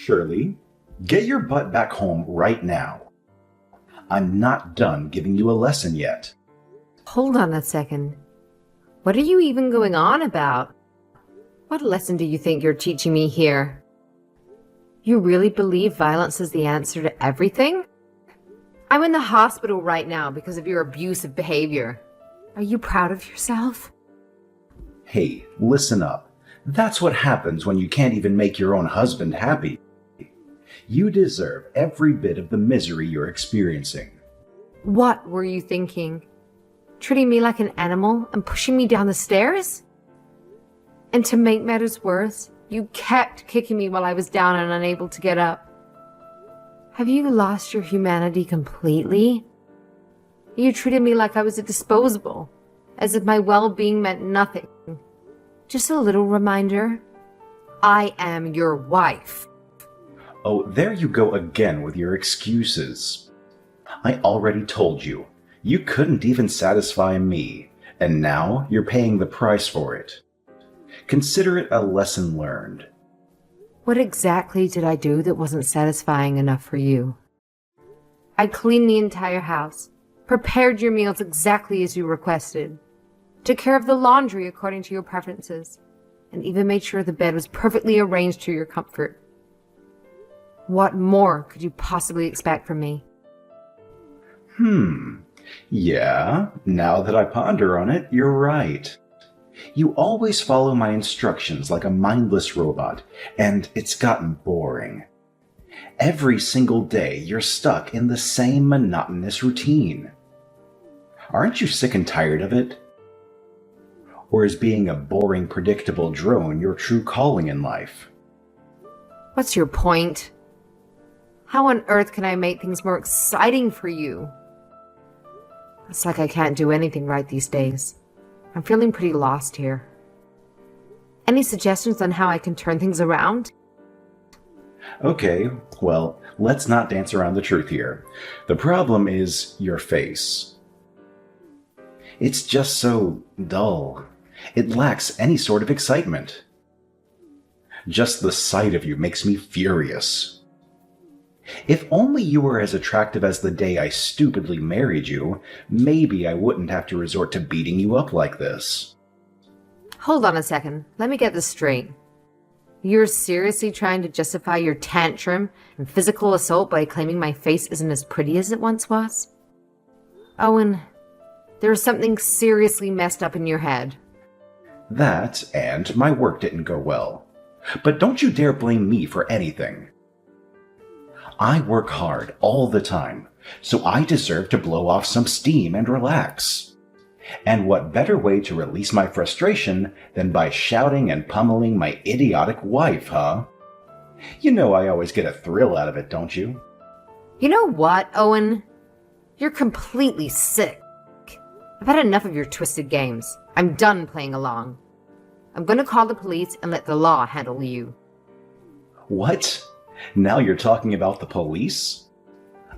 Shirley, get your butt back home right now. I'm not done giving you a lesson yet. Hold on a second. What are you even going on about? What lesson do you think you're teaching me here? You really believe violence is the answer to everything? I'm in the hospital right now because of your abusive behavior. Are you proud of yourself? Hey, listen up. That's what happens when you can't even make your own husband happy. You deserve every bit of the misery you're experiencing. What were you thinking? Treating me like an animal and pushing me down the stairs? And to make matters worse, you kept kicking me while I was down and unable to get up. Have you lost your humanity completely? You treated me like I was a disposable, as if my well-being meant nothing. Just a little reminder, I am your wife. Oh, there you go again with your excuses. I already told you, you couldn't even satisfy me, and now you're paying the price for it. Consider it a lesson learned. What exactly did I do that wasn't satisfying enough for you? I cleaned the entire house, prepared your meals exactly as you requested, took care of the laundry according to your preferences, and even made sure the bed was perfectly arranged to your comfort. What more could you possibly expect from me? Yeah, now that I ponder on it, you're right. You always follow my instructions like a mindless robot, and it's gotten boring. Every single day, you're stuck in the same monotonous routine. Aren't you sick and tired of it? Or is being a boring, predictable drone your true calling in life? What's your point? How on earth can I make things more exciting for you? It's like I can't do anything right these days. I'm feeling pretty lost here. Any suggestions on how I can turn things around? Okay, well, let's not dance around the truth here. The problem is your face. It's just so dull. It lacks any sort of excitement. Just the sight of you makes me furious. If only you were as attractive as the day I stupidly married you, maybe I wouldn't have to resort to beating you up like this. Hold on a second. Let me get this straight. You're seriously trying to justify your tantrum and physical assault by claiming my face isn't as pretty as it once was? Owen, there's something seriously messed up in your head. That, and my work didn't go well. But don't you dare blame me for anything. I work hard all the time, so I deserve to blow off some steam and relax. And what better way to release my frustration than by shouting and pummeling my idiotic wife, huh? You know I always get a thrill out of it, don't you? You know what, Owen? You're completely sick. I've had enough of your twisted games. I'm done playing along. I'm gonna call the police and let the law handle you. What? Now you're talking about the police?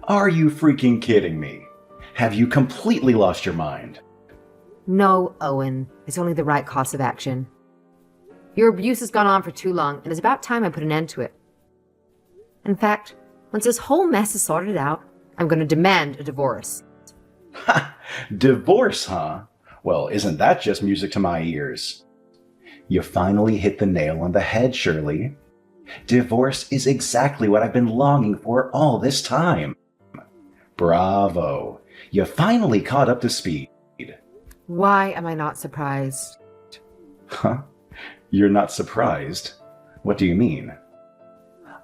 Are you freaking kidding me? Have you completely lost your mind? No, Owen. It's only the right course of action. Your abuse has gone on for too long, and it's about time I put an end to it. In fact, once this whole mess is sorted out, I'm going to demand a divorce. Ha! Divorce, huh? Well, isn't that just music to my ears? You finally hit the nail on the head, Shirley. Divorce is exactly what I've been longing for all this time. Bravo. You finally caught up to speed. Why am I not surprised? Huh? You're not surprised? What do you mean?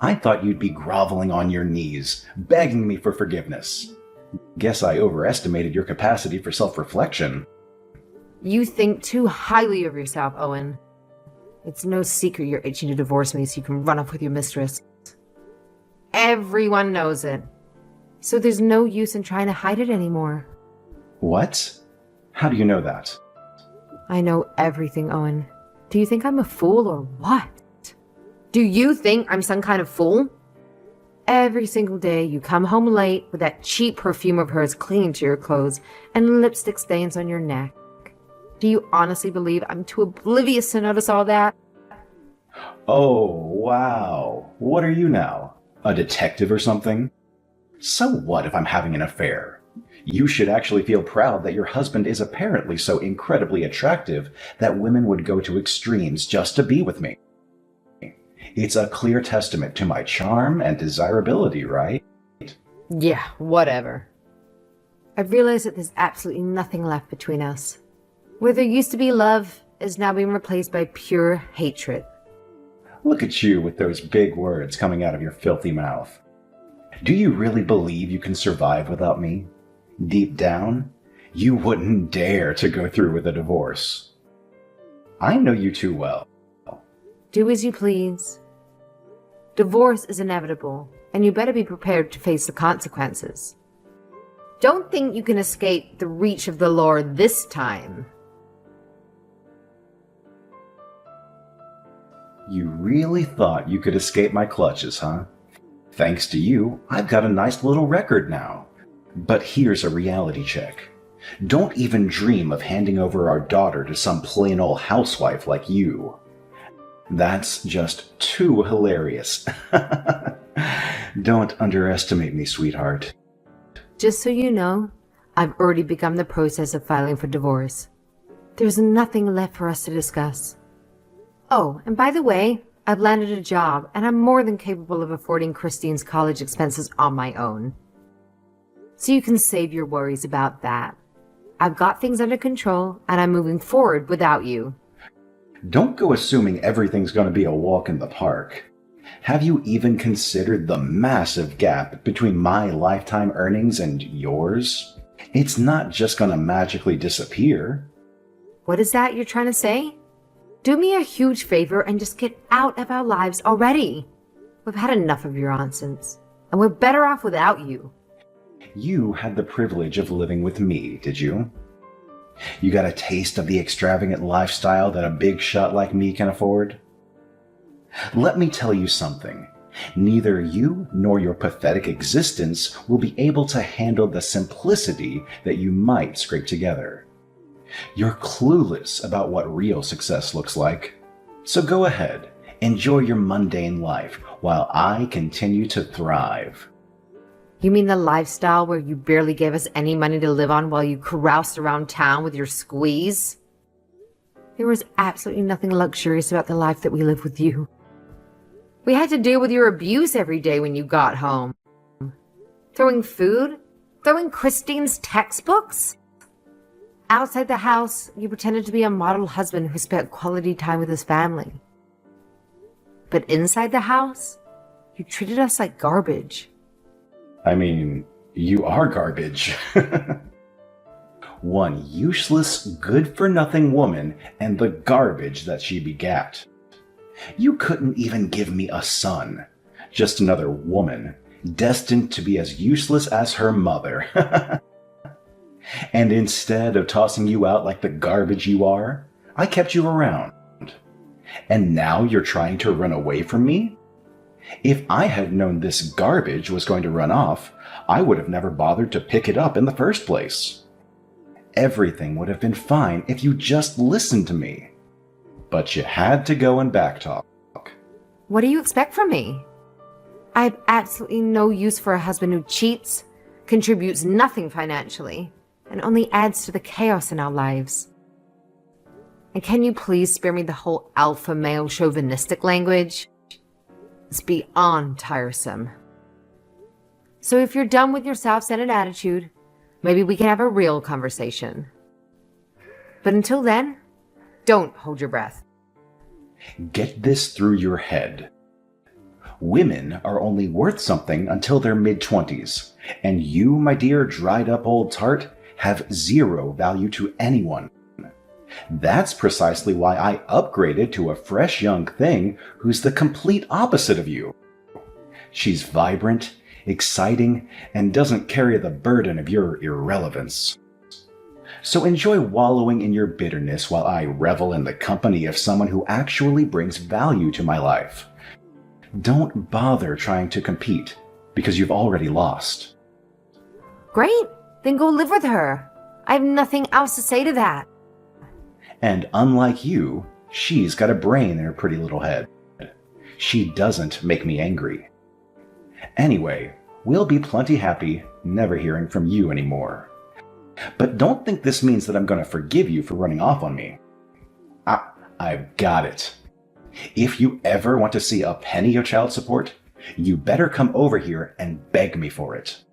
I thought you'd be groveling on your knees, begging me for forgiveness. Guess I overestimated your capacity for self-reflection. You think too highly of yourself, Owen. It's no secret you're itching to divorce me so you can run off with your mistress. Everyone knows it. So there's no use in trying to hide it anymore. What? How do you know that? I know everything, Owen. Do you think I'm a fool or what? Do you think I'm some kind of fool? Every single day you come home late with that cheap perfume of hers clinging to your clothes and lipstick stains on your neck. Do you honestly believe I'm too oblivious to notice all that? Oh, wow. What are you now? A detective or something? So what if I'm having an affair? You should actually feel proud that your husband is apparently so incredibly attractive that women would go to extremes just to be with me. It's a clear testament to my charm and desirability, right? Yeah, whatever. I've realized that there's absolutely nothing left between us. Where there used to be love is now being replaced by pure hatred. Look at you with those big words coming out of your filthy mouth. Do you really believe you can survive without me? Deep down, you wouldn't dare to go through with a divorce. I know you too well. Do as you please. Divorce is inevitable, and you better be prepared to face the consequences. Don't think you can escape the reach of the law this time. You really thought you could escape my clutches, huh? Thanks to you, I've got a nice little record now. But here's a reality check. Don't even dream of handing over our daughter to some plain old housewife like you. That's just too hilarious. Don't underestimate me, sweetheart. Just so you know, I've already begun the process of filing for divorce. There's nothing left for us to discuss. Oh, and by the way, I've landed a job, and I'm more than capable of affording Christine's college expenses on my own. So you can save your worries about that. I've got things under control, and I'm moving forward without you. Don't go assuming everything's going to be a walk in the park. Have you even considered the massive gap between my lifetime earnings and yours? It's not just going to magically disappear. What is that you're trying to say? Do me a huge favor and just get out of our lives already. We've had enough of your nonsense, and we're better off without you. You had the privilege of living with me, did you? You got a taste of the extravagant lifestyle that a big shot like me can afford? Let me tell you something. Neither you nor your pathetic existence will be able to handle the simplicity that you might scrape together. You're clueless about what real success looks like. So go ahead, enjoy your mundane life while I continue to thrive. You mean the lifestyle where you barely gave us any money to live on while you caroused around town with your squeeze? There was absolutely nothing luxurious about the life that we lived with you. We had to deal with your abuse every day when you got home. Throwing food? Throwing Christine's textbooks? Outside the house, you pretended to be a model husband who spent quality time with his family. But inside the house, you treated us like garbage. I mean, you are garbage. One useless, good-for-nothing woman and the garbage that she begat. You couldn't even give me a son. Just another woman, destined to be as useless as her mother. And instead of tossing you out like the garbage you are, I kept you around. And now you're trying to run away from me? If I had known this garbage was going to run off, I would have never bothered to pick it up in the first place. Everything would have been fine if you just listened to me. But you had to go and backtalk. What do you expect from me? I have absolutely no use for a husband who cheats, contributes nothing financially, and only adds to the chaos in our lives. And can you please spare me the whole alpha male chauvinistic language? It's beyond tiresome. So if you're done with your self-centered attitude, maybe we can have a real conversation. But until then, don't hold your breath. Get this through your head. Women are only worth something until their mid-20s, and you, my dear dried-up old tart, have zero value to anyone. That's precisely why I upgraded to a fresh young thing who's the complete opposite of you. She's vibrant, exciting, and doesn't carry the burden of your irrelevance. So enjoy wallowing in your bitterness while I revel in the company of someone who actually brings value to my life. Don't bother trying to compete, because you've already lost. Great, then go live with her. I have nothing else to say to that. And unlike you, she's got a brain in her pretty little head. She doesn't make me angry. Anyway, we'll be plenty happy never hearing from you anymore. But don't think this means that I'm going to forgive you for running off on me. I've got it. If you ever want to see a penny of child support, you better come over here and beg me for it.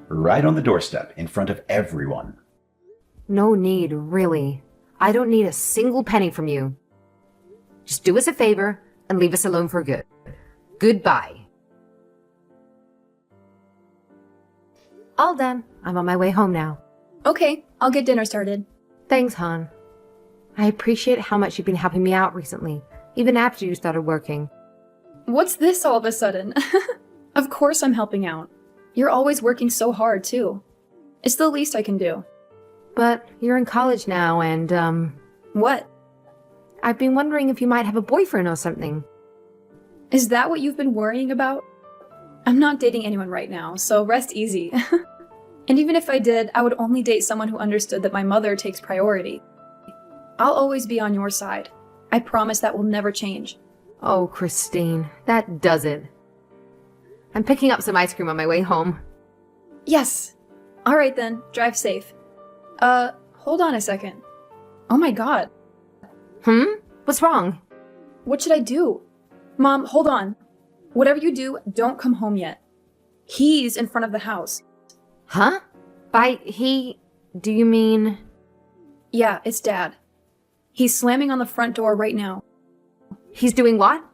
Right on the doorstep, in front of everyone. No need, really. I don't need a single penny from you. Just do us a favor and leave us alone for good. Goodbye. All done. I'm on my way home now. Okay, I'll get dinner started. Thanks, Han. I appreciate how much you've been helping me out recently, even after you started working. What's this all of a sudden? Of course I'm helping out. You're always working so hard, too. It's the least I can do. But you're in college now and, What? I've been wondering if you might have a boyfriend or something. Is that what you've been worrying about? I'm not dating anyone right now, so rest easy. And even if I did, I would only date someone who understood that my mother takes priority. I'll always be on your side. I promise that will never change. Oh, Christine, that does it. I'm picking up some ice cream on my way home. Yes! Alright then, drive safe. Hold on a second. Oh my god. What's wrong? What should I do? Mom, hold on. Whatever you do, don't come home yet. He's in front of the house. Huh? By he, do you mean? Yeah, it's Dad. He's slamming on the front door right now. He's doing what?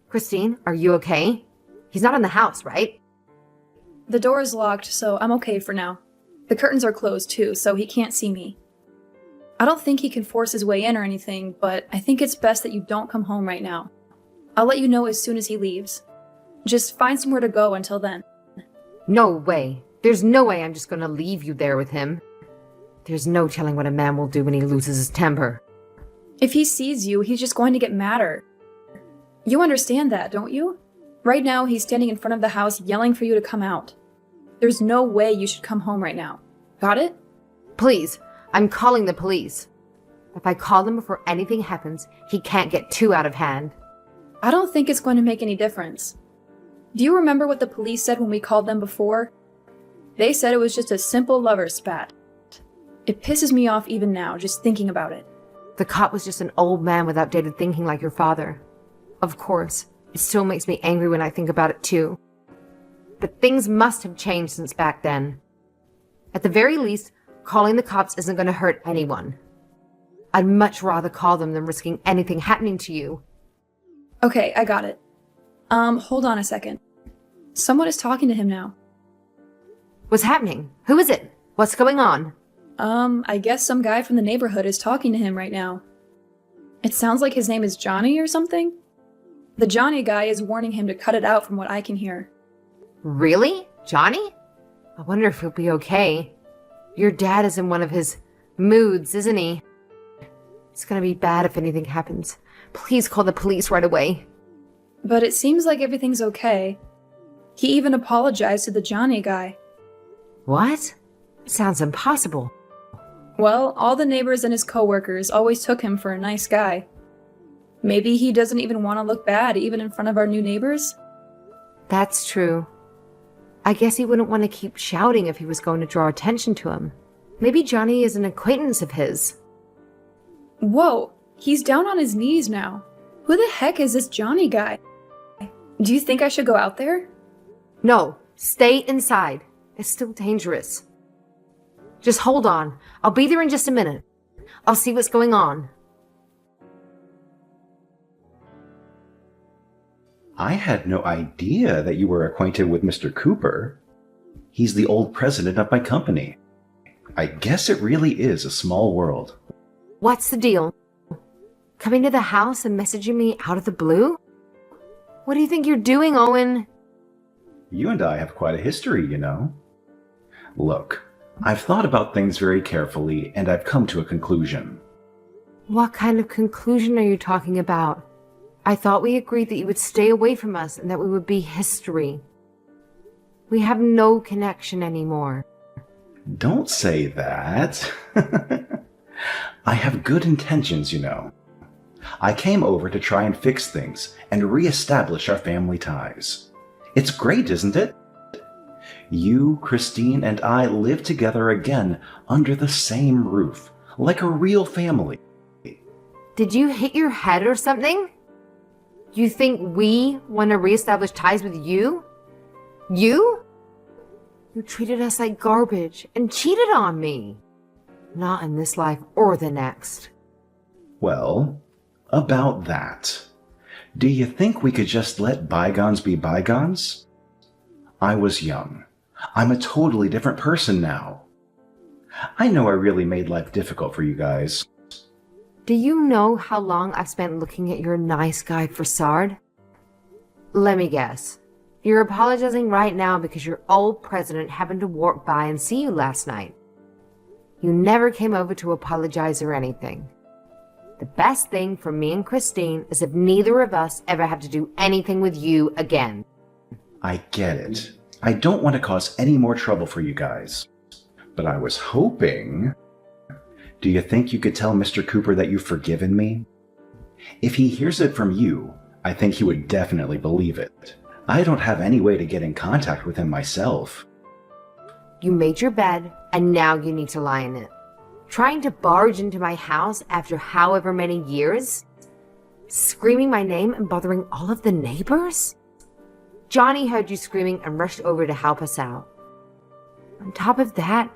Christine, are you okay? He's not in the house, right? The door is locked, so I'm okay for now. The curtains are closed too, so he can't see me. I don't think he can force his way in or anything, but I think it's best that you don't come home right now. I'll let you know as soon as he leaves. Just find somewhere to go until then. No way. There's no way I'm just gonna leave you there with him. There's no telling what a man will do when he loses his temper. If he sees you, he's just going to get madder. You understand that, don't you? Right now, he's standing in front of the house yelling for you to come out. There's no way you should come home right now. Got it? Please, I'm calling the police. If I call them before anything happens, he can't get too out of hand. I don't think it's going to make any difference. Do you remember what the police said when we called them before? They said it was just a simple lover spat. It pisses me off even now, just thinking about it. The cop was just an old man with outdated thinking like your father. Of course, it still makes me angry when I think about it too. But things must have changed since back then. At the very least, calling the cops isn't going to hurt anyone. I'd much rather call them than risking anything happening to you. Okay, I got it. Hold on a second. Someone is talking to him now. What's happening? Who is it? What's going on? I guess some guy from the neighborhood is talking to him right now. It sounds like his name is Johnny or something. The Johnny guy is warning him to cut it out from what I can hear. Really? Johnny? I wonder if he'll be okay. Your dad is in one of his moods, isn't he? It's gonna be bad if anything happens. Please call the police right away. But it seems like everything's okay. He even apologized to the Johnny guy. What? Sounds impossible. Well, all the neighbors and his coworkers always took him for a nice guy. Maybe he doesn't even want to look bad even in front of our new neighbors? That's true. I guess he wouldn't want to keep shouting if he was going to draw attention to him. Maybe Johnny is an acquaintance of his. Whoa, he's down on his knees now. Who the heck is this Johnny guy? Do you think I should go out there? No, stay inside. It's still dangerous. Just hold on. I'll be there in just a minute. I'll see what's going on. I had no idea that you were acquainted with Mr. Cooper. He's the old president of my company. I guess it really is a small world. What's the deal? Coming to the house and messaging me out of the blue? What do you think you're doing, Owen? You and I have quite a history, you know. Look, I've thought about things very carefully, and I've come to a conclusion. What kind of conclusion are you talking about? I thought we agreed that you would stay away from us and that we would be history. We have no connection anymore. Don't say that. I have good intentions, you know. I came over to try and fix things and re-establish our family ties. It's great, isn't it? You, Christine, and I live together again under the same roof, like a real family. Did you hit your head or something? You think we want to reestablish ties with you? You? You treated us like garbage and cheated on me. Not in this life or the next. Well, about that. Do you think we could just let bygones be bygones? I was young. I'm a totally different person now. I know I really made life difficult for you guys. Do you know how long I've spent looking at your nice guy facade? Let me guess. You're apologizing right now because your old president happened to walk by and see you last night. You never came over to apologize or anything. The best thing for me and Christine is if neither of us ever have to do anything with you again. I get it. I don't want to cause any more trouble for you guys. But I was hoping... Do you think you could tell Mr. Cooper that you've forgiven me? If he hears it from you, I think he would definitely believe it. I don't have any way to get in contact with him myself. You made your bed, and now you need to lie in it. Trying to barge into my house after however many years? Screaming my name and bothering all of the neighbors? Johnny heard you screaming and rushed over to help us out. On top of that,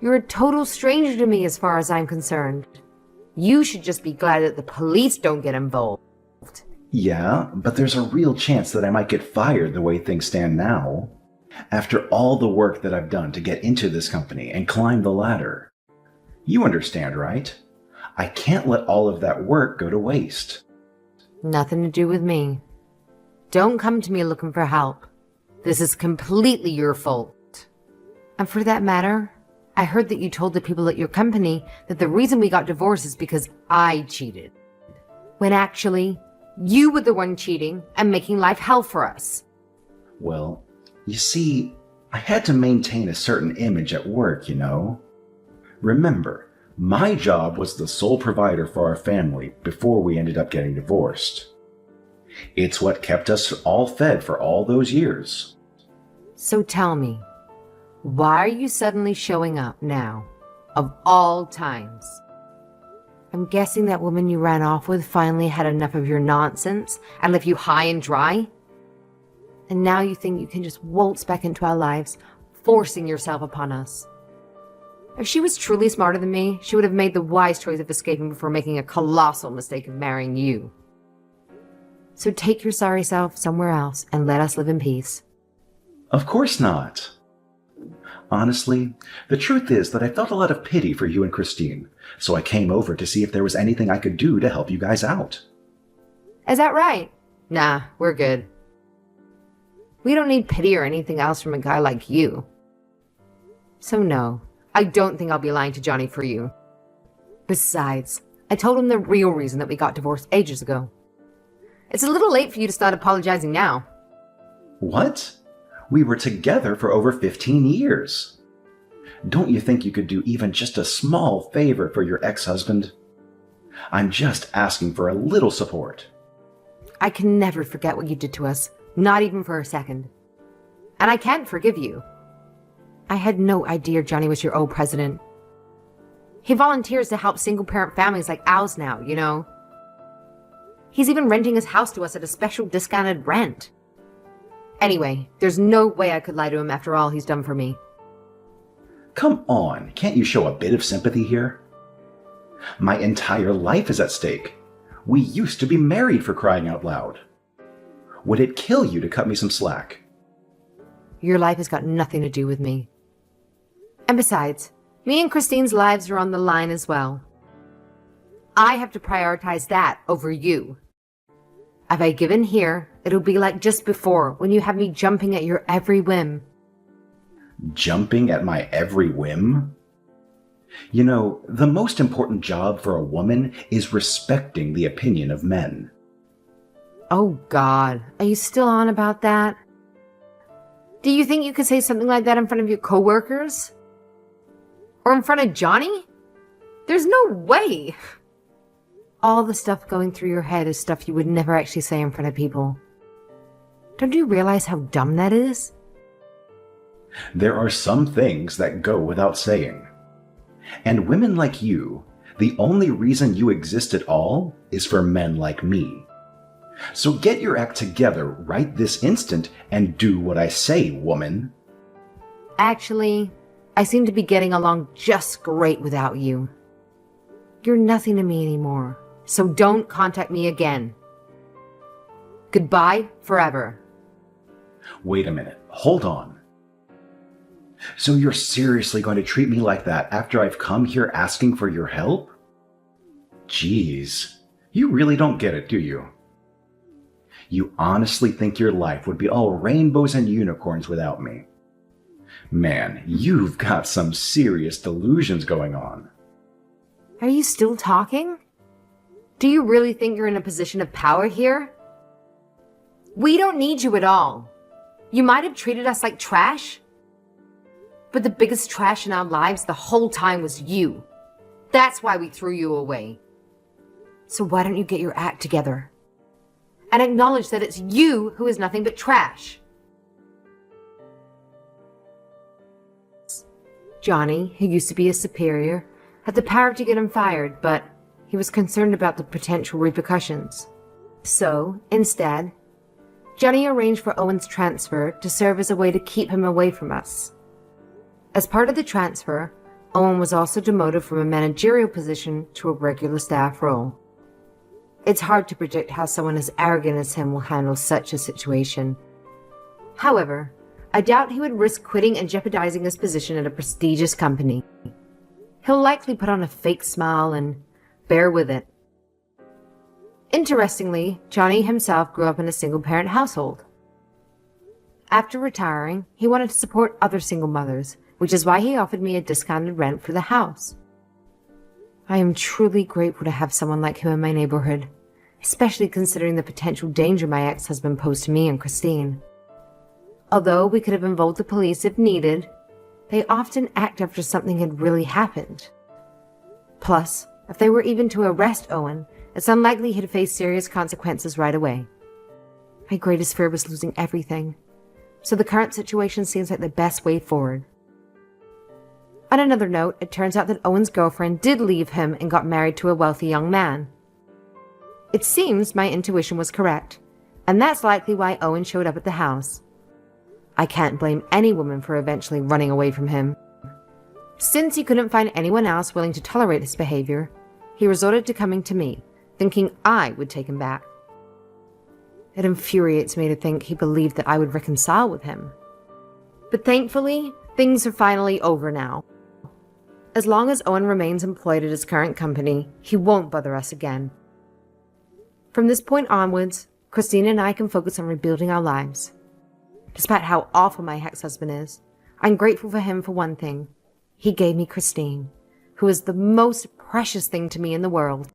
you're a total stranger to me as far as I'm concerned. You should just be glad that the police don't get involved. Yeah, but there's a real chance that I might get fired the way things stand now. After all the work that I've done to get into this company and climb the ladder. You understand, right? I can't let all of that work go to waste. Nothing to do with me. Don't come to me looking for help. This is completely your fault. And for that matter, I heard that you told the people at your company that the reason we got divorced is because I cheated. When actually, you were the one cheating and making life hell for us. Well, you see, I had to maintain a certain image at work, you know. Remember, my job was the sole provider for our family before we ended up getting divorced. It's what kept us all fed for all those years. So tell me, why are you suddenly showing up now, of all times? I'm guessing that woman you ran off with finally had enough of your nonsense and left you high and dry? And now you think you can just waltz back into our lives, forcing yourself upon us. If she was truly smarter than me, she would have made the wise choice of escaping before making a colossal mistake of marrying you. So take your sorry self somewhere else and let us live in peace. Of course not. Honestly, the truth is that I felt a lot of pity for you and Christine, so I came over to see if there was anything I could do to help you guys out. Is that right? Nah, we're good. We don't need pity or anything else from a guy like you. So no, I don't think I'll be lying to Johnny for you. Besides, I told him the real reason that we got divorced ages ago. It's a little late for you to start apologizing now. What? We were together for over 15 years. Don't you think you could do even just a small favor for your ex-husband? I'm just asking for a little support. I can never forget what you did to us, not even for a second. And I can't forgive you. I had no idea Johnny was your old president. He volunteers to help single-parent families like ours now, you know. He's even renting his house to us at a special discounted rent. Anyway, there's no way I could lie to him after all he's done for me. Come on, can't you show a bit of sympathy here? My entire life is at stake. We used to be married, for crying out loud. Would it kill you to cut me some slack? Your life has got nothing to do with me. And besides, me and Christine's lives are on the line as well. I have to prioritize that over you. If I give in here, it'll be like just before, when you have me jumping at your every whim. Jumping at my every whim? You know, the most important job for a woman is respecting the opinion of men. Oh God, are you still on about that? Do you think you could say something like that in front of your coworkers? Or in front of Johnny? There's no way. all the stuff going through your head is stuff you would never actually say in front of people. Don't you realize how dumb that is? There are some things that go without saying. And women like you, the only reason you exist at all is for men like me. So get your act together right this instant and do what I say, woman. Actually, I seem to be getting along just great without you. You're nothing to me anymore, so don't contact me again. Goodbye forever. Wait a minute, hold on. So you're seriously going to treat me like that after I've come here asking for your help? Jeez, you really don't get it, do you? You honestly think your life would be all rainbows and unicorns without me? Man, you've got some serious delusions going on. Are you still talking? Do you really think you're in a position of power here? We don't need you at all. You might have treated us like trash, but the biggest trash in our lives the whole time was you. That's why we threw you away. So why don't you get your act together and acknowledge that it's you who is nothing but trash? Johnny, who used to be his superior, had the power to get him fired, but he was concerned about the potential repercussions. So, instead, Johnny arranged for Owen's transfer to serve as a way to keep him away from us. As part of the transfer, Owen was also demoted from a managerial position to a regular staff role. It's hard to predict how someone as arrogant as him will handle such a situation. However, I doubt he would risk quitting and jeopardizing his position at a prestigious company. He'll likely put on a fake smile and bear with it. Interestingly, Johnny himself grew up in a single-parent household. After retiring, he wanted to support other single mothers, which is why he offered me a discounted rent for the house. I am truly grateful to have someone like him in my neighborhood, especially considering the potential danger my ex-husband posed to me and Christine. Although we could have involved the police if needed, they often act after something had really happened. Plus, if they were even to arrest Owen, it's unlikely he'd face serious consequences right away. My greatest fear was losing everything, so the current situation seems like the best way forward. On another note, it turns out that Owen's girlfriend did leave him and got married to a wealthy young man. It seems my intuition was correct, and that's likely why Owen showed up at the house. I can't blame any woman for eventually running away from him. Since he couldn't find anyone else willing to tolerate his behavior, he resorted to coming to me, thinking I would take him back. It infuriates me to think he believed that I would reconcile with him. But thankfully, things are finally over now. As long as Owen remains employed at his current company, he won't bother us again. From this point onwards, Christine and I can focus on rebuilding our lives. Despite how awful my ex-husband is, I'm grateful for him for one thing. He gave me Christine, who is the most precious thing to me in the world.